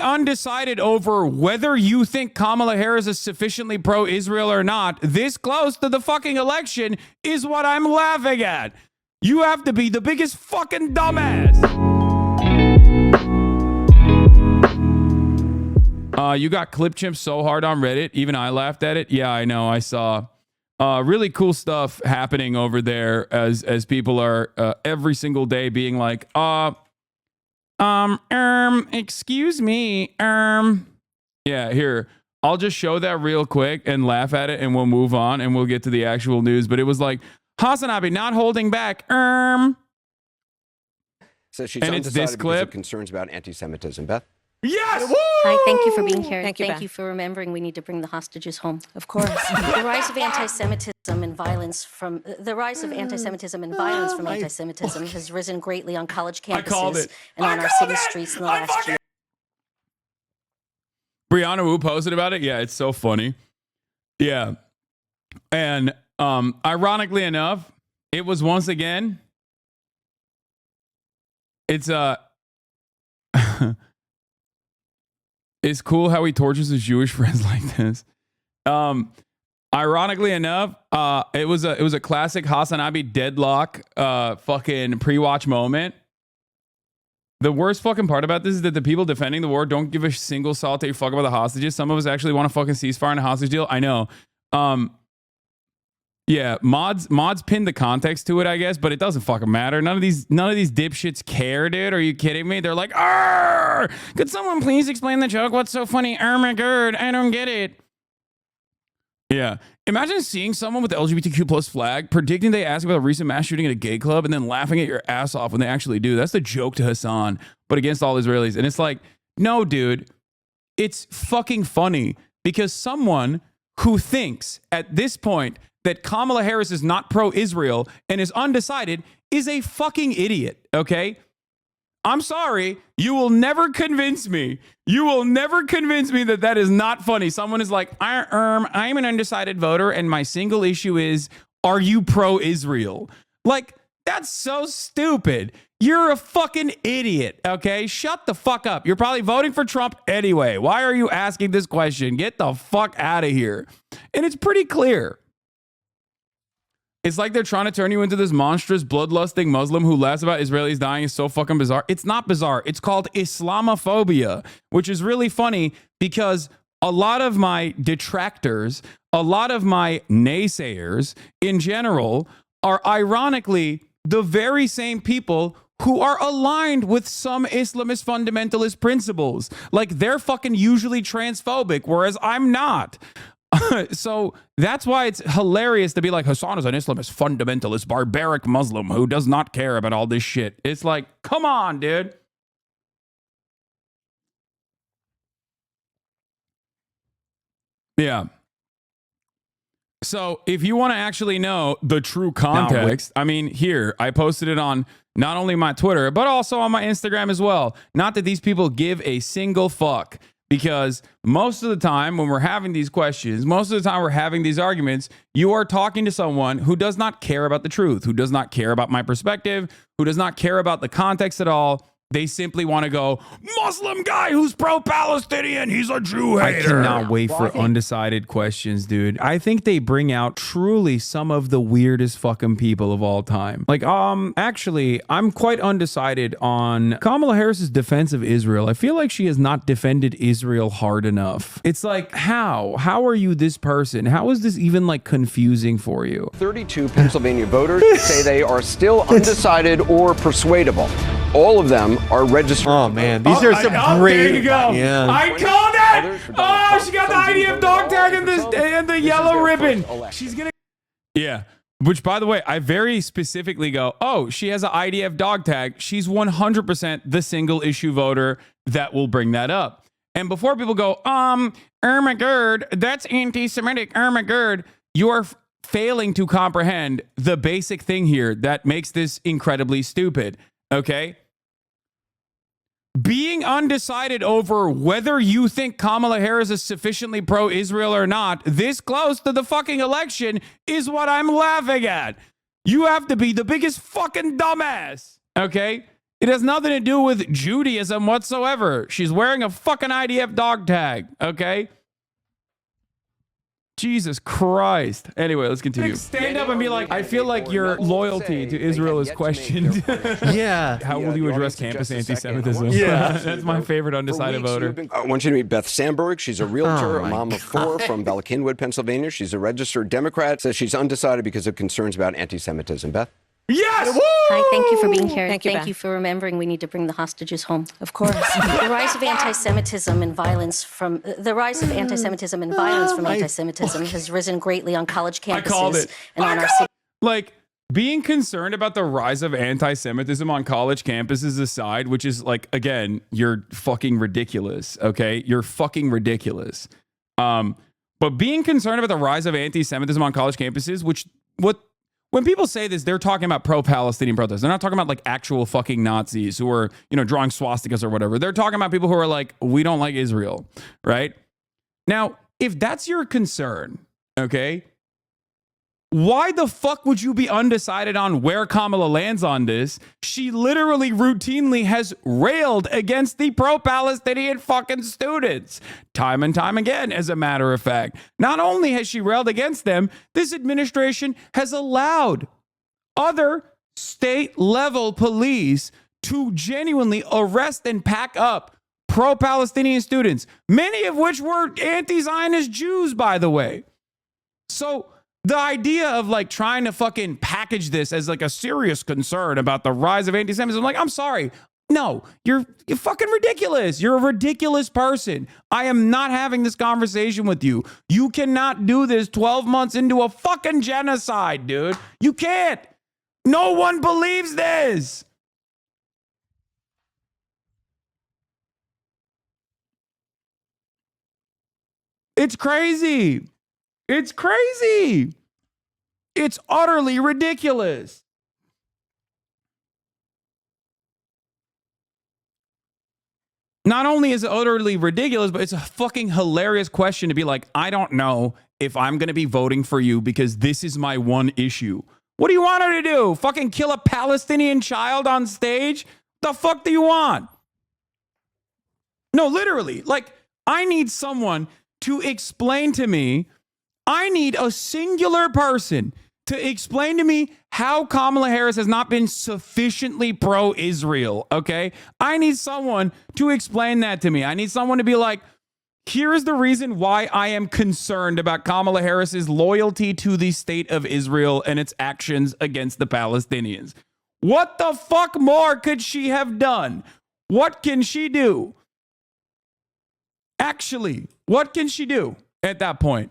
undecided over whether you think Kamala Harris is sufficiently pro-Israel or not this close to the fucking election is what I'm laughing at. You have to be the biggest fucking dumbass. You got clip chimps so hard on Reddit. Even I laughed at it. Yeah, I know. I saw really cool stuff happening over there as people are every single day being like, excuse me, yeah, here. I'll just show that real quick and laugh at it and we'll move on and we'll get to the actual news. But it was like, Hasanabi not holding back, So she's and it's this clip. Concerns about anti-Semitism. Beth? Yes! Hi, thank you for being here. Thank you for remembering we need to bring the hostages home. Of course. The rise of anti-Semitism and violence from anti-Semitism has risen greatly on college campuses and on our city streets in the last year. Brianna Wu posted about it. Yeah, it's so funny. Yeah. And ironically enough, it was once again, it's it's cool how he tortures his Jewish friends like this. Ironically enough, it was a classic Hasanabi deadlock fucking pre-watch moment. The worst fucking part about this is that the people defending the war don't give a single solitary fuck about the hostages. Some of us actually want a fucking ceasefire and a hostage deal. I know. Yeah, mods pinned the context to it, I guess, but it doesn't fucking matter. None of these dipshits care, dude. Are you kidding me? They're like, "Arr! Could someone please explain the joke? What's so funny? Oh my god, I don't get it." Yeah. Imagine seeing someone with the LGBTQ plus flag, predicting they ask about a recent mass shooting at a gay club, and then laughing at your ass off when they actually do. That's the joke to Hassan, but against all Israelis. And it's like, no, dude, it's fucking funny because someone who thinks at this point that Kamala Harris is not pro-Israel and is undecided is a fucking idiot, okay? I'm sorry. You will never convince me. You will never convince me that that is not funny. Someone is like, I'm an undecided voter and my single issue is, are you pro-Israel? Like, that's so stupid. You're a fucking idiot, okay? Shut the fuck up. You're probably voting for Trump anyway. Why are you asking this question? Get the fuck out of here. And it's pretty clear. It's like they're trying to turn you into this monstrous, bloodlusting Muslim who laughs about Israelis dying is so fucking bizarre. It's not bizarre. It's called Islamophobia, which is really funny because a lot of my detractors, a lot of my naysayers in general are ironically the very same people who are aligned with some Islamist fundamentalist principles. Like they're fucking usually transphobic, whereas I'm not. So that's why it's hilarious to be like, Hassan is an Islamist, fundamentalist, barbaric Muslim who does not care about all this shit. It's like, come on, dude. Yeah. So if you want to actually know the true context, I mean, here, I posted it on not only my Twitter, but also on my Instagram as well. Not that these people give a single fuck. Because most of the time when we're having these questions, most of the time we're having these arguments, you are talking to someone who does not care about the truth, who does not care about my perspective, who does not care about the context at all. They simply want to go, Muslim guy who's pro-Palestinian, he's a Jew hater. I cannot wait for undecided questions, dude. I think they bring out truly some of the weirdest fucking people of all time. Like, actually, I'm quite undecided on Kamala Harris's defense of Israel. I feel like she has not defended Israel hard enough. It's like, how? How are you this person? How is this even like confusing for you? 32 Pennsylvania voters say they are still undecided or persuadable. All of them are registered. Oh man, these are some great. There you go. Yeah. I called it. Oh, she got the IDF dog tag and the yellow ribbon. She's gonna. Yeah. Which, by the way, I very specifically go, oh, she has an IDF dog tag. She's 100% the single issue voter that will bring that up. And before people go, my god, that's anti-Semitic. My god, you are failing to comprehend the basic thing here that makes this incredibly stupid. Okay. Being undecided over whether you think Kamala Harris is sufficiently pro-Israel or not this close to the fucking election is what I'm laughing at. You have to be the biggest fucking dumbass. Okay. It has nothing to do with Judaism whatsoever. She's wearing a fucking IDF dog tag, okay? Jesus Christ. Anyway, let's continue. Stand up and be like, I feel like your loyalty to Israel is questioned. Yeah. How will you address campus anti-Semitism? Yeah. That's my favorite undecided voter. I want you to meet Beth Sandberg. She's a realtor, a mom of 4 from Bella Cynwyd, Pennsylvania. She's a registered Democrat. Says she's undecided because of concerns about anti-Semitism. Beth? Yes! Hi, thank you for being here. Thank you, For remembering we need to bring the hostages home. Of course. The rise of anti-Semitism and violence from anti-Semitism has risen greatly on college campuses. I called it. And on our city. Like, being concerned about the rise of anti-Semitism on college campuses aside, which is like, again, you're fucking ridiculous, okay? You're fucking ridiculous. But being concerned about the rise of anti-Semitism on college campuses, when people say this, they're talking about pro-Palestinian protests. They're not talking about like actual fucking Nazis who are, drawing swastikas or whatever. They're talking about people who are like, we don't like Israel, right? Now, if that's your concern, okay, why the fuck would you be undecided on where Kamala lands on this? She literally routinely has railed against the pro-Palestinian fucking students. Time and time again, as a matter of fact. Not only has she railed against them, this administration has allowed other state-level police to genuinely arrest and pack up pro-Palestinian students, many of which were anti-Zionist Jews, by the way. So the idea of like trying to fucking package this as like a serious concern about the rise of anti-Semitism, I'm like, I'm sorry. No, you're fucking ridiculous. You're a ridiculous person. I am not having this conversation with you. You cannot do this 12 months into a fucking genocide, dude. You can't. No one believes this. It's crazy. It's crazy. It's utterly ridiculous. Not only is it utterly ridiculous, but it's a fucking hilarious question to be like, I don't know if I'm going to be voting for you because this is my one issue. What do you want her to do? Fucking kill a Palestinian child on stage? The fuck do you want? No, literally. Like, I need someone to explain to me. I need a singular person to explain to me how Kamala Harris has not been sufficiently pro-Israel, okay? I need someone to explain that to me. I need someone to be like, here is the reason why I am concerned about Kamala Harris's loyalty to the state of Israel and its actions against the Palestinians. What the fuck more could she have done? What can she do? Actually, what can she do at that point?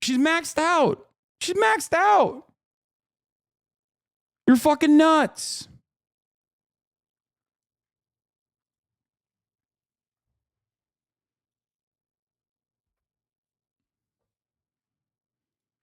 She's maxed out. She's maxed out. You're fucking nuts.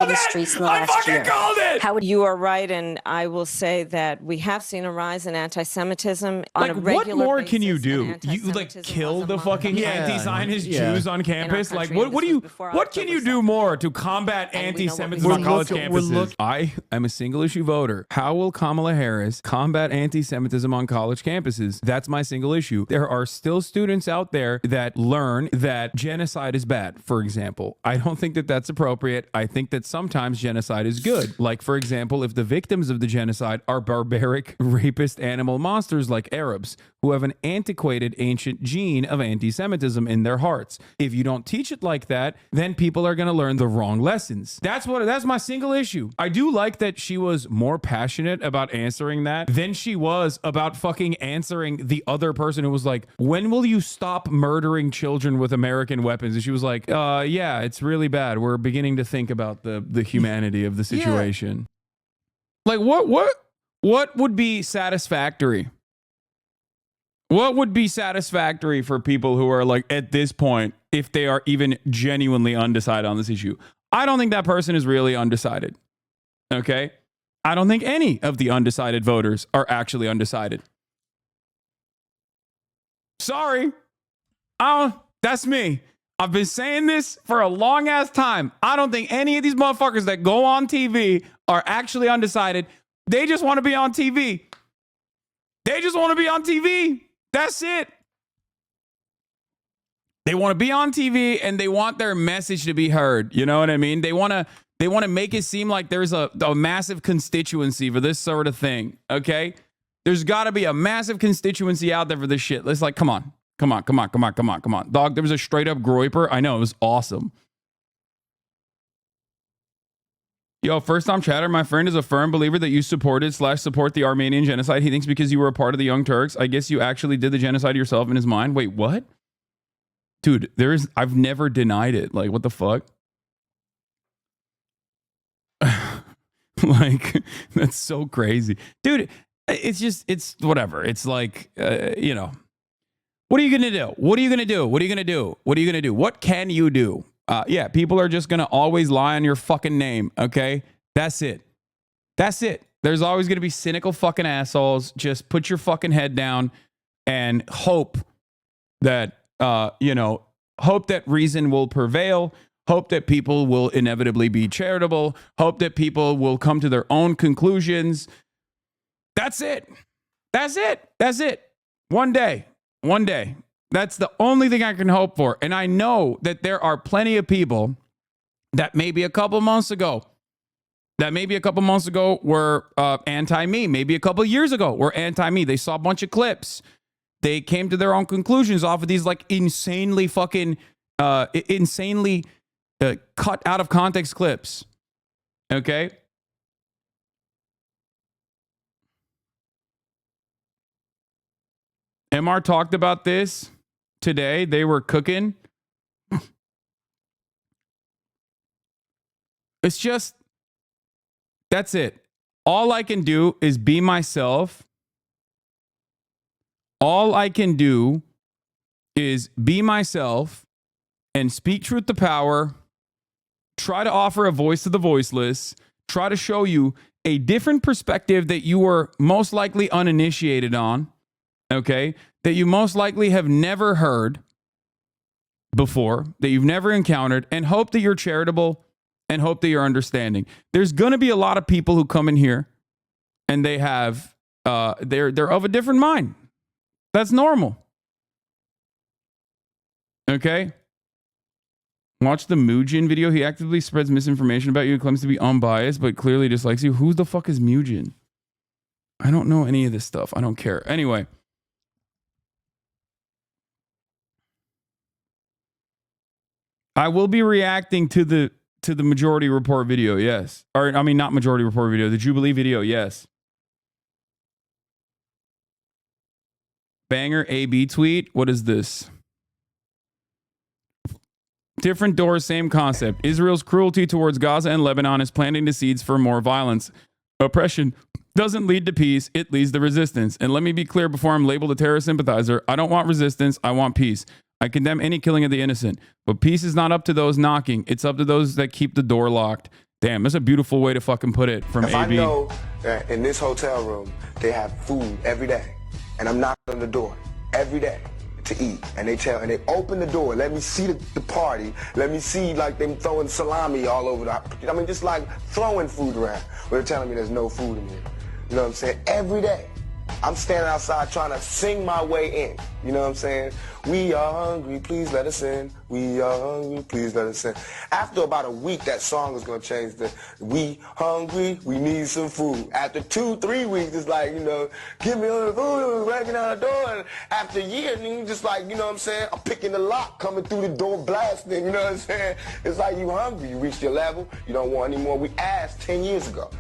The streets in the last year. How would you are right, and I will say that we have seen a rise in anti-Semitism on a regular what more basis, can you do? and You like anti-Semitism kill was the among fucking the anti-Zionist Yeah. Jews on campus? our Like country, what do and you this was before what can you October do 7th. more to combat And we know what we anti-Semitism saw. on college We're campuses? looking- I am a single issue voter. How will Kamala Harris combat anti-Semitism on college campuses? That's my single issue. There are still students out there that learn that genocide is bad, for example. I don't think that that's appropriate. I think that sometimes genocide is good. Like, for example, if the victims of the genocide are barbaric, rapist animal monsters like Arabs who have an antiquated ancient gene of anti-Semitism in their hearts. If you don't teach it like that, then people are going to learn the wrong lessons. That's my single issue. I do like that she was more passionate about answering that than she was about fucking answering the other person who was like, when will you stop murdering children with American weapons? And she was like, yeah, it's really bad. We're beginning to think about the humanity of the situation. Like what would be satisfactory? What would be satisfactory for people who are like at this point, if they are even genuinely undecided on this issue? I don't think that person is really undecided. Okay? I don't think any of the undecided voters are actually undecided. Sorry. That's me. I've been saying this for a long ass time. I don't think any of these motherfuckers that go on TV are actually undecided. They just want to be on TV. They just want to be on TV. That's it. They want to be on TV and they want their message to be heard. You know what I mean? They want to make it seem like there's a massive constituency for this sort of thing. Okay? There's got to be a massive constituency out there for this shit. It's like, come on. Dog, there was a straight up groiper. I know, it was awesome. Yo, first time chatter, my friend is a firm believer that you support the Armenian genocide. He thinks because you were a part of the Young Turks, I guess you actually did the genocide yourself in his mind. Wait, what? Dude, I've never denied it. Like, what the fuck? Like, that's so crazy. Dude, it's whatever. It's like, you know, what are you going to do? What are you going to do? What are you going to do? What are you going to do? What can you do? Yeah, people are just going to always lie on your fucking name, okay? That's it. That's it. There's always going to be cynical fucking assholes. Just put your fucking head down and hope that, hope that reason will prevail. Hope that people will inevitably be charitable. Hope that people will come to their own conclusions. That's it. That's it. That's it. One day. That's the only thing I can hope for. And I know that there are plenty of people that maybe a couple months ago were anti-me. Maybe a couple years ago were anti-me. They saw a bunch of clips. They came to their own conclusions off of these like insanely fucking, cut out of context clips. Okay? MR talked about this today. They were cooking. It's just, that's it. All I can do is be myself. All I can do is be myself and speak truth to power. Try to offer a voice to the voiceless. Try to show you a different perspective that you were most likely uninitiated on. Okay? That you most likely have never heard before, that you've never encountered, and hope that you're charitable and hope that you're understanding. There's going to be a lot of people who come in here and they have, they're of a different mind. That's normal. Okay? Watch the Mujin video. He actively spreads misinformation about you. He claims to be unbiased, but clearly dislikes you. Who the fuck is Mujin? I don't know any of this stuff. I don't care. Anyway. I will be reacting to the Majority Report video, yes. Or, I mean, not Majority Report video, the Jubilee video, yes. Banger AB tweet. What is this? Different doors, same concept. Israel's cruelty towards Gaza and Lebanon is planting the seeds for more violence. Oppression doesn't lead to peace, it leads to resistance. And let me be clear before I'm labeled a terrorist sympathizer, I don't want resistance, I want peace. I condemn any killing of the innocent. But peace is not up to those knocking, it's up to those that keep the door locked. Damn, that's a beautiful way to fucking put it from AB. I know that in this hotel room, they have food every day. And I'm knocking on the door every day to eat. And they open the door, let me see the party. Let me see like them throwing salami all over just like throwing food around. But they're telling me there's no food in here. You know what I'm saying? Every day. I'm standing outside trying to sing my way in. You know what I'm saying? We are hungry, please let us in. We are hungry, please let us in. After about a week, that song is going to change to, we hungry, we need some food. After 2-3 weeks, it's like, give me all the food, breaking out the door. And after a year, just like, you know what I'm saying? I'm picking the lock, coming through the door, blasting, you know what I'm saying? It's like you hungry, you reached your level, you don't want any more. We asked 10 years ago.